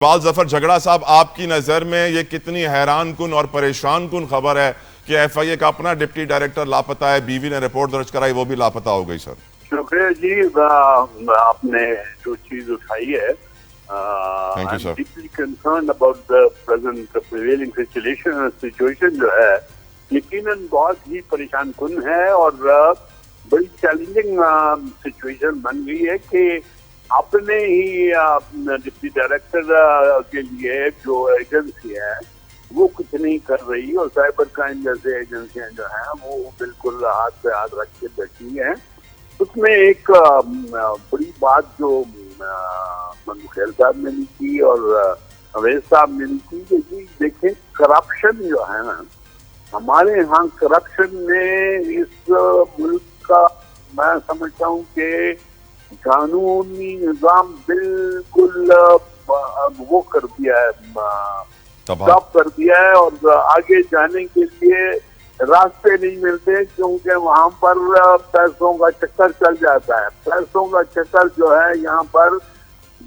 اقبال ظفر جھگڑا صاحب، آپ کی نظر میں یہ کتنی حیران کن اور پریشان کن خبر ہے کہ ایف آئی اے کا اپنا ڈپٹی ڈائریکٹر لاپتہ ہے، بیوی نے رپورٹ درج کرائی، وہ بھی لاپتہ ہو گئی؟ سر شکریہ جی، آپ نے جو چیز اٹھائی ہے thank you sir. Deeply concerned about the present prevailing situation جو ہے یقیناً بہت ہی پریشان کن ہے اور بڑی چیلنجنگ سچویشن بن گئی ہے کہ اپنے ہی ڈپٹی ڈائریکٹر کے لیے جو ایجنسی ہے وہ کچھ نہیں کر رہی اور سائبر کرائم جیسے ایجنسیاں جو ہیں وہ بالکل ہاتھ پہ ہاتھ رکھ کے بیٹھی ہیں. اس میں ایک بڑی بات جو منوخیل صاحب نے بھی کی اور اویس صاحب نے بھی کی کہ جی دیکھیں کرپشن جو ہے نا ہمارے یہاں کرپشن نے اس ملک کا میں سمجھتا ہوں کہ قانونی نظام بالکل وہ کر دیا ہے، ٹاپ کر دیا ہے اور آگے جانے کے لیے راستے نہیں ملتے کیونکہ وہاں پر پیسوں کا چکر چل جاتا ہے. پیسوں کا چکر جو ہے یہاں پر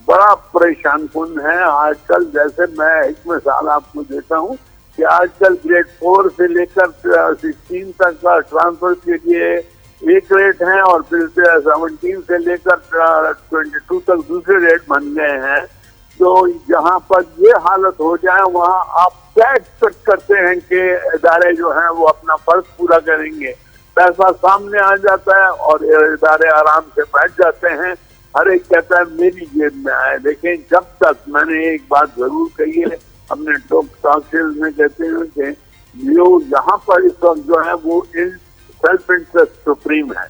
بڑا پریشان کن ہے. آج کل جیسے میں ایک مثال آپ کو دیتا ہوں کہ آج کل گریڈ 4 سے لے کر 16 تک کا ٹرانسفر کے لیے ایک ریٹ ہیں اور پھر 17 سے لے کر 22 تک دوسرے ریٹ بن گئے ہیں. تو جہاں پر یہ حالت ہو جائے وہاں آپ کیا ایکسپیکٹ کرتے ہیں کہ ادارے جو ہیں وہ اپنا فرض پورا کریں گے؟ پیسہ سامنے آ جاتا ہے اور ادارے آرام سے بیٹھ جاتے ہیں، ہر ایک کہتا ہے میری جیب میں آئے. دیکھیں جب تک میں نے ایک بات ضرور کہی ہے اپنے ٹاک شیز میں کہتے ہیں کہ یہاں پر اس وقت جو ہے وہ سیلف انٹرسٹ سپریم ہے.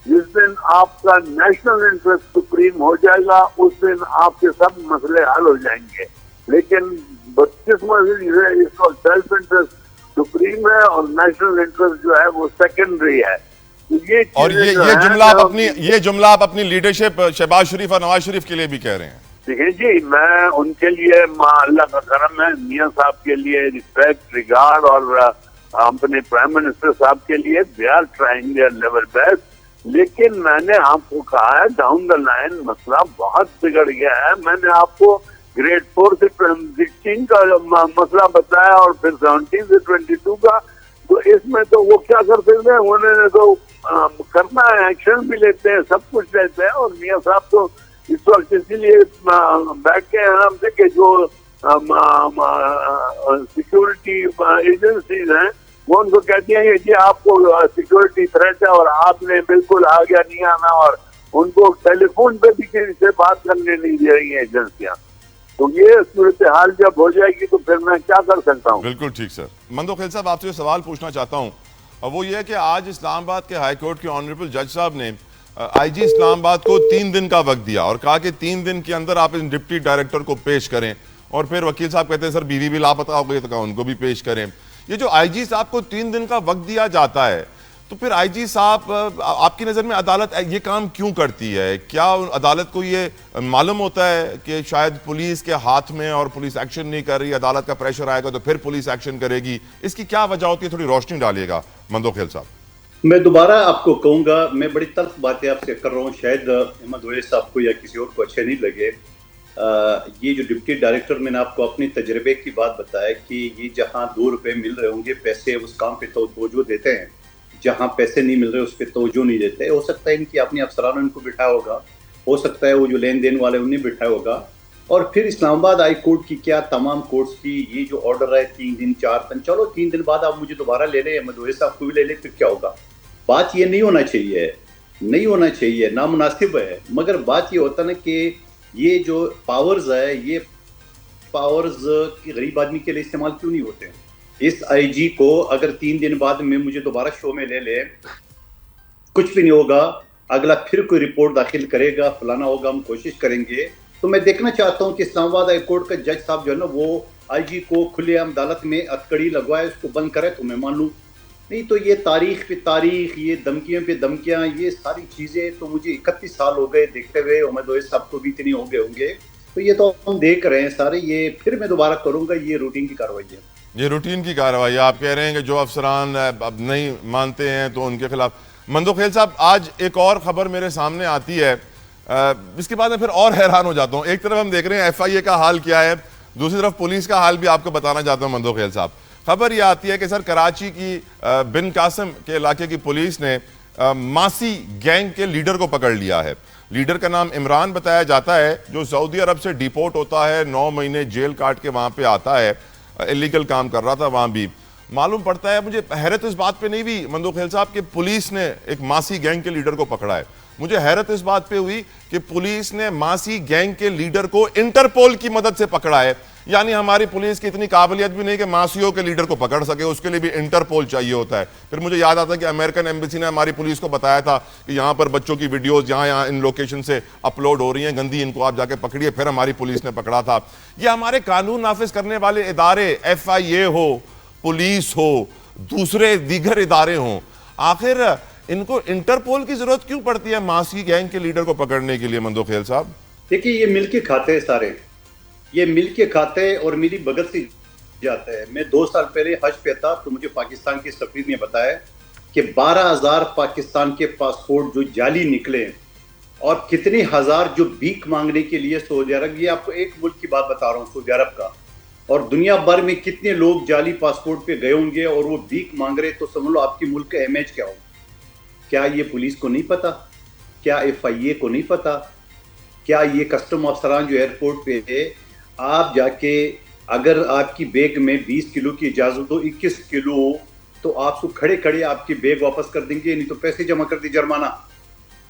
جس دن آپ کا نیشنل انٹرسٹ سپریم ہو جائے گا اس دن آپ کے سب مسئلے حل ہو جائیں گے. لیکن کس مسئلے سے اس وقت سیلف انٹرسٹ سپریم ہے اور نیشنل انٹرسٹ جو ہے وہ سیکنڈری ہے. اور یہ جملہ آپ اپنی لیڈرشپ شہباز شریف اور نواز شریف کے لیے بھی کہہ رہے ہیں. دیکھیں جی، میں ان کے لیے اللہ کا کرم ہے، میاں صاحب کے لیے ریسپیکٹ ریگارڈ اور اپنے پرائم منسٹر صاحب کے لیے they are trying their level best. لیکن میں نے آپ کو کہا ہے ڈاؤن دا لائن مسئلہ بہت بگڑ گیا ہے. میں نے آپ کو گریڈ 4 سے 16 کا مسئلہ بتایا اور پھر 17 سے 22 کا. تو اس میں تو وہ کیا کر سکتے ہیں؟ انہوں نے تو کرنا ہے، ایکشن بھی لیتے ہیں، سب کچھ لیتے ہیں. اور میاں صاحب تو اس وقت اسی لیے بیٹھ کے آرام سے کہ جو سیکورٹی ایجنسیز ہیں وہ ان کو کہتی ہیں کہ جی آپ کو سیکورٹی تھریٹ ہے اور آپ نے بالکل آگے نہیں آنا، اور ان کو ٹیلی فون پہ بھی کسی سے بات کرنے نہیں دے رہی ہیں ایجنسیاں. تو یہ صورتحال جب ہو جائے گی تو پھر میں کیا کر سکتا ہوں؟ بالکل ٹھیک سر. منوخیل صاحب آپ سے سوال پوچھنا چاہتا ہوں، اور وہ یہ ہے کہ آج اسلام آباد کے ہائی کورٹ کے آنریبل جج صاحب نے آئی جی اسلام آباد کو 3 دن کا وقت دیا اور کہا کہ 3 دن کے اندر آپ اس ڈپٹی ڈائریکٹر کو پیش کریں. اور پھر وکیل صاحب کہتے ہیں سر بیوی بھی لاپتہ ہو گئی تو کہا ان کو بھی پیش کریں. یہ جو آئی جی صاحب کو 3 دن کا وقت دیا جاتا ہے تو پھر آئی جی صاحب آپ کی نظر میں عدالت یہ کام کیوں کرتی ہے؟ کیا عدالت کو یہ معلوم ہوتا ہے کہ شاید پولیس کے ہاتھ میں اور پولیس ایکشن نہیں کر رہی، عدالت کا پریشر آئے گا تو پھر پولیس ایکشن کرے گی؟ اس کی کیا وجہ ہوتی ہے؟ تھوڑی روشنی ڈالیے گا منوخیل صاحب. میں دوبارہ آپ کو کہوں گا، میں بڑی تلخ باتیں آپ سے کر رہا ہوں، شاید احمد اویس صاحب کو یا کسی اور کو اچھے نہیں لگے. یہ جو ڈپٹی ڈائریکٹر، میں نے آپ کو اپنی تجربے کی بات بتایا کہ یہ جہاں 2 روپے مل رہے ہوں گے پیسے اس کام پہ توجہ دیتے ہیں، جہاں پیسے نہیں مل رہے اس پہ توجہ نہیں دیتے. ہو سکتا ہے ان کی اپنی افسرانوں ان کو بٹھایا ہوگا، ہو سکتا ہے وہ جو لین دین والے انہیں بٹھایا ہوگا. اور پھر اسلام آباد ہائی کورٹ کی کیا تمام کورٹس کی یہ جو آرڈر ہے 3 دن 4 دن، چلو 3 دن بعد آپ مجھے دوبارہ لے لیں، احمد اویس صاحب کو بھی لے لیں، پھر کیا ہوگا؟ بات یہ نہیں ہونا چاہیے، نہیں ہونا چاہیے، نامناسب ہے. مگر بات یہ ہوتا نا کہ یہ جو پاورز ہے یہ پاورز کی غریب آدمی کے لیے استعمال کیوں نہیں ہوتے ہیں؟ اس آئی جی کو اگر 3 دن بعد میں مجھے دوبارہ شو میں لے لے، کچھ بھی نہیں ہوگا، اگلا پھر کوئی رپورٹ داخل کرے گا، فلانا ہوگا، ہم کوشش کریں گے. تو میں دیکھنا چاہتا ہوں کہ اسلام آباد ہائی کورٹ کا جج صاحب جو ہے نا وہ آئی جی کو کھلے عام عدالت میں ہتکڑی لگوائے، اس کو بند کرے تو میں مان لوں. نہیں تو یہ تاریخ پہ تاریخ، یہ دھمکیوں پہ دھمکیاں، یہ ساری چیزیں تو مجھے 31 سال ہو گئے دیکھتے ہوئے، احمد اویس صاحب کو بھی اتنے ہو گئے ہوں گے. تو یہ تو ہم دیکھ رہے ہیں سارے. یہ پھر میں دوبارہ کروں گا، یہ روٹین کی کارروائی ہے. یہ روٹین کی کارروائی ہے. آپ کہہ رہے ہیں کہ جو افسران اب نہیں مانتے ہیں تو ان کے خلاف. منوخیل صاحب، آج ایک اور خبر میرے سامنے آتی ہے اس کے بعد میں پھر اور حیران ہو جاتا ہوں. ایک طرف ہم دیکھ رہے ہیں ایف آئی اے کا حال کیا ہے, دوسری طرف پولیس کا حال بھی آپ کو بتانا چاہتا ہوں مندوخیل صاحب. خبر یہ آتی ہے کہ سر کراچی کی بن قاسم کے علاقے کی پولیس نے ماسی گینگ کے لیڈر کو پکڑ لیا ہے. لیڈر کا نام عمران بتایا جاتا ہے, جو سعودی عرب سے ڈیپورٹ ہوتا ہے, 9 مہینے جیل کاٹ کے وہاں پہ آتا ہے, الیگل کام کر رہا تھا وہاں بھی. معلوم پڑتا ہے, مجھے حیرت اس بات پہ نہیں ہوئی مندوخیل صاحب کہ پولیس نے ایک ماسی گینگ کے لیڈر کو پکڑا ہے. مجھے حیرت اس بات پہ ہوئی کہ پولیس نے ماسی گینگ کے لیڈر کو انٹرپول کی مدد سے پکڑا ہے. یعنی ہماری پولیس کی اتنی قابلیت بھی نہیں کہ ماسیوں کے لیڈر کو پکڑ سکے, اس کے لیے بھی انٹرپول چاہیے ہوتا ہے. پھر مجھے یاد آتا ہے کہ امریکن ایمبیسی نے ہماری پولیس کو بتایا تھا کہ یہاں پر بچوں کی ویڈیوز یہاں ان لوکیشن سے اپلوڈ ہو رہی ہیں گندی, ان کو آپ جا کے پکڑیے. پھر ہماری پولیس نے پکڑا تھا. یہ ہمارے قانون نافذ کرنے والے ادارے, ایف آئی اے ہو, پولیس ہو, دوسرے دیگر ادارے ہوں, آخر ان کو انٹرپول کی ضرورت کیوں پڑتی ہے ماسی گینگ کے لیڈر کو پکڑنے کے لیے مندوخیل صاحب؟ دیکھیے یہ مل کے کھاتے ہیں سارے, یہ مل کے کھاتے اور میری بغل سے جاتا ہے. میں 2 سال پہلے حج پہ تھا تو مجھے پاکستان کی سفیر نے بتایا کہ 12,000 پاکستان کے پاسپورٹ جو جعلی نکلے اور کتنے ہزار جو بھیک مانگنے کے لیے سعودی عرب, یہ آپ کو ایک ملک کی بات بتا رہا ہوں سعودی عرب کا, اور دنیا بھر میں کتنے لوگ جعلی پاسپورٹ پہ گئے ہوں گے اور وہ بھیک مانگ رہے, تو سمجھ لو آپ کی ملک کا امیج کیا ہو. کیا یہ پولیس کو نہیں پتا؟ کیا ایف آئی اے کو نہیں پتا؟ کیا یہ کسٹم افسران جو ایئرپورٹ پہ ہے, آپ جا کے اگر آپ کی بیگ میں 20 کلو کی اجازت ہو 21 کلو, تو آپ کو کھڑے کھڑے آپ کی بیگ واپس کر دیں گے, نہیں تو پیسے جمع کر دی جرمانہ.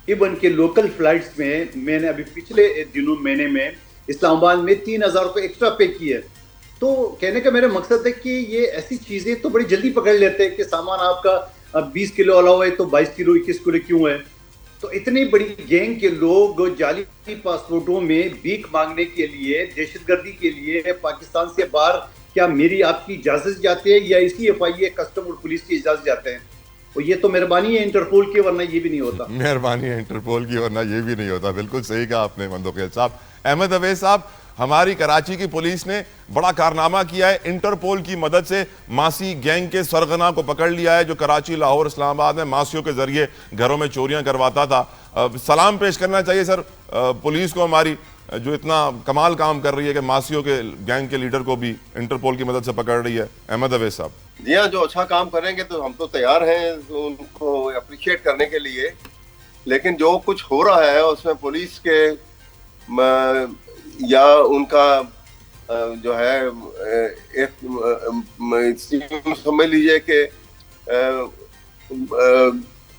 ایون کے لوکل فلائٹس میں نے ابھی پچھلے دنوں مہینے میں اسلام آباد میں 3,000 روپے ایکسٹرا پے کیے. تو کہنے کا میرا مقصد ہے کہ یہ ایسی چیزیں تو بڑی جلدی پکڑ لیتے ہیں کہ سامان آپ کا 20 کلو الاؤ ہے تو 22 کلو 21 کلو کیوں ہے. تو اتنی بڑی گینگ کے لوگ جعلی پاسپورٹوں میں بھیک مانگنے کے لیے, دہشت گردی کے لیے پاکستان سے باہر, کیا میری آپ کی اجازت جاتے ہیں یا اسی ایف آئی اے کسٹم اور پولیس کی اجازت جاتے ہیں؟ اور یہ تو مہربانی ہے انٹرپول کی, ورنہ یہ بھی نہیں ہوتا. مہربانی ہے انٹرپول کی, ورنہ یہ بھی نہیں ہوتا. بالکل صحیح کہا آپ نے مندوخیل صاحب. احمد اویس صاحب, ہماری کراچی کی پولیس نے بڑا کارنامہ کیا ہے, انٹرپول کی مدد سے ماسی گینگ کے سرغنہ کو پکڑ لیا ہے, جو کراچی, لاہور, اسلام آباد میں ماسیوں کے ذریعے گھروں میں چوریاں کرواتا تھا. سلام پیش کرنا چاہیے سر پولیس کو ہماری, جو اتنا کمال کام کر رہی ہے کہ ماسیوں کے گینگ کے لیڈر کو بھی انٹرپول کی مدد سے پکڑ رہی ہے. احمد اویس صاحب. جی ہاں, جو اچھا کام کریں گے تو ہم تو تیار ہیں ان کو اپریشیٹ کرنے کے لیے, لیکن جو کچھ ہو رہا ہے اس میں پولیس کے یا ان کا جو ہے سمجھ لیجئے کہ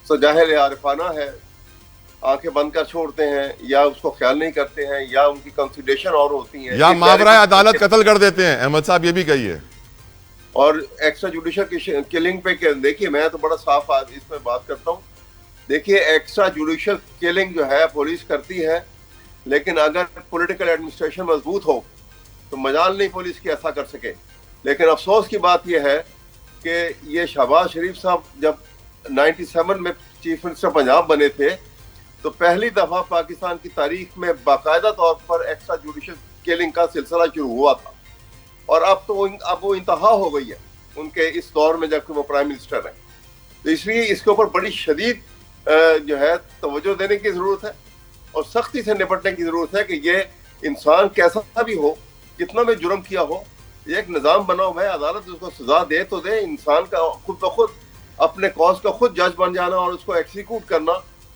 ظاہر عارفانہ ہے, آنکھیں بند کر چھوڑتے ہیں یا اس کو خیال نہیں کرتے ہیں یا ان کی کنسیڈریشن اور ہوتی ہیں, یا ماورائے عدالت قتل کر دیتے ہیں. احمد صاحب یہ بھی کہیے. اور ایکسٹرا جوڈیشل کلنگ پہ دیکھیے, میں تو بڑا صاف اس میں بات کرتا ہوں. دیکھیے ایکسٹرا جوڈیشل کلنگ جو ہے پولیس کرتی ہے, لیکن اگر پولیٹیکل ایڈمنسٹریشن مضبوط ہو تو مجال نہیں پولیس کی ایسا کر سکے. لیکن افسوس کی بات یہ ہے کہ یہ شہباز شریف صاحب جب 97 میں چیف منسٹر پنجاب بنے تھے تو پہلی دفعہ پاکستان کی تاریخ میں باقاعدہ طور پر ایکسٹرا جوڈیشل کلنگ کا سلسلہ شروع ہوا تھا, اور اب وہ انتہا ہو گئی ہے ان کے اس دور میں جبکہ وہ پرائم منسٹر ہیں. تو اس لیے اس کے اوپر بڑی شدید جو ہے توجہ دینے کی ضرورت ہے اور سختی سے نپٹنے کی ضرورت ہے کہ یہ انسان کیسا بھی ہو, کتنا بھی جرم کیا ہو, یہ ایک نظام بنا ہوا ہے, عدالت اس کو سزا دے تو دے. انسان کا خود بخود اپنے کاز کا خود جج بن جانا اور اس کو ایکسیکیوٹ کرنا,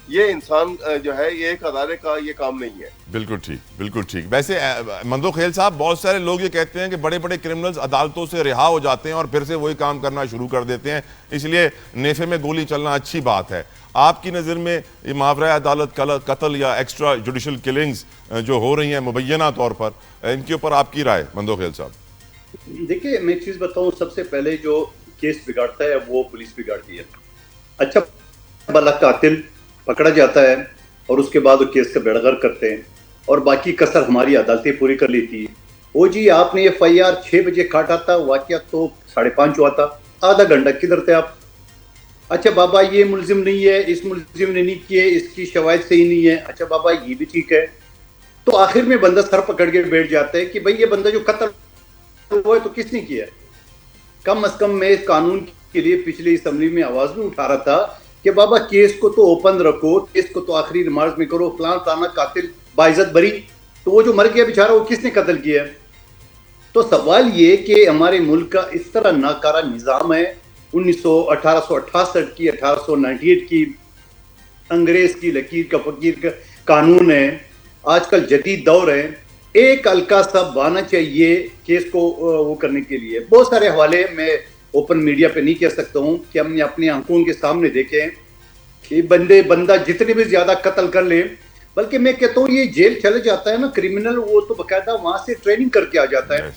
یہ انسان جو ہے یہ ایک ادارے کا یہ کام نہیں ہے. بالکل ٹھیک, بالکل ٹھیک. ویسے مندوخیل صاحب, بہت سارے لوگ یہ کہتے ہیں کہ بڑے بڑے کرمنلز عدالتوں سے رہا ہو جاتے ہیں اور پھر سے وہی کام کرنا شروع کر دیتے ہیں, اس لیے نیفے میں گولی چلنا اچھی بات ہے. آپ کی نظر میں یہ ماورائے عدالت قتل یا ایکسٹرا جوڈیشل کلنگز جو ہو رہی ہیں مبینہ طور پر, ان کے اوپر آپ کی رائے مندوخیل صاحب؟ دیکھیں میں ایک چیز بتاؤں, سب سے پہلے جو کیس بگاڑتا ہے وہ پولیس بگاڑتی ہے. اچھا بھلا قاتل پکڑا جاتا ہے اور اس کے بعد وہ کیس کا بیڑا غرق کرتے ہیں اور باقی کسر ہماری عدالتیں پوری کر لیتی ہے. وہ جی آپ نے ایف آئی آر 6 بجے کاٹا تھا, واقعہ تو 5:30 ہوا تھا, آدھا گھنٹہ کدھر تھے آپ؟ اچھا بابا یہ ملزم نہیں ہے, اس ملزم نے نہیں کیے, اس کی شواہد صحیح نہیں ہے, اچھا بابا یہ بھی ٹھیک ہے. تو آخر میں بندہ سر پکڑ کے بیٹھ جاتا ہے کہ بھئی یہ بندہ جو قتل ہوا ہے تو کس نے کیا ہے. کم از کم میں اس قانون کے لیے پچھلی اسمبلی میں آواز بھی اٹھا رہا تھا کہ بابا کیس کو تو اوپن رکھو, کیس کو تو آخری ریمارکس میں کرو, فلانا قاتل باعزت بری, تو وہ جو مر گیا بیچارہ وہ کس نے قتل کیا ہے؟ تو سوال یہ کہ ہمارے ملک کا اس طرح ناکارہ نظام ہے, 1868 کی 1898 کی انگریز کی لکیر کا فقیر کا قانون ہے, آج کل جدید دور ہے, ایک ہلکا سا بہانا چاہیے کیس کو وہ کرنے کے لیے. بہت سارے حوالے میں اوپن میڈیا پہ نہیں کہہ سکتا ہوں کہ ہم نے اپنی آنکھوں کے سامنے دیکھے کہ بندہ جتنے بھی زیادہ قتل کر لے, بلکہ میں کہتا ہوں یہ جیل چلے جاتا ہے نا کرمنل, وہ تو باقاعدہ وہاں سے ٹریننگ کر کے آ جاتا ہے,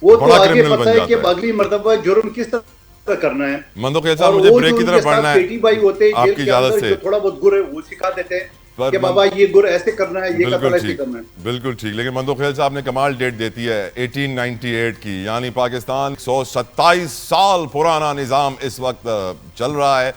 وہ تو آگے پتہ ہے کہ اگلی مرتبہ جرم کس طرح کرنا ہے. مندوقیل صاحب مجھے بریک کی طرف بڑھنا ہے, بھائی ہوتے آپ کی اجازت سے تھوڑا بہت گر ہے وہ سکھا دیتے ہیں کہ بابا یہ گر ایسے کرنا ہے, یہ قتل ایسے کرنا ہے. بالکل ٹھیک, لیکن مندوقیل صاحب نے کمال ڈیٹ دیتی ہے 1898 کی, یعنی پاکستان 127 سال پرانا نظام اس وقت چل رہا ہے.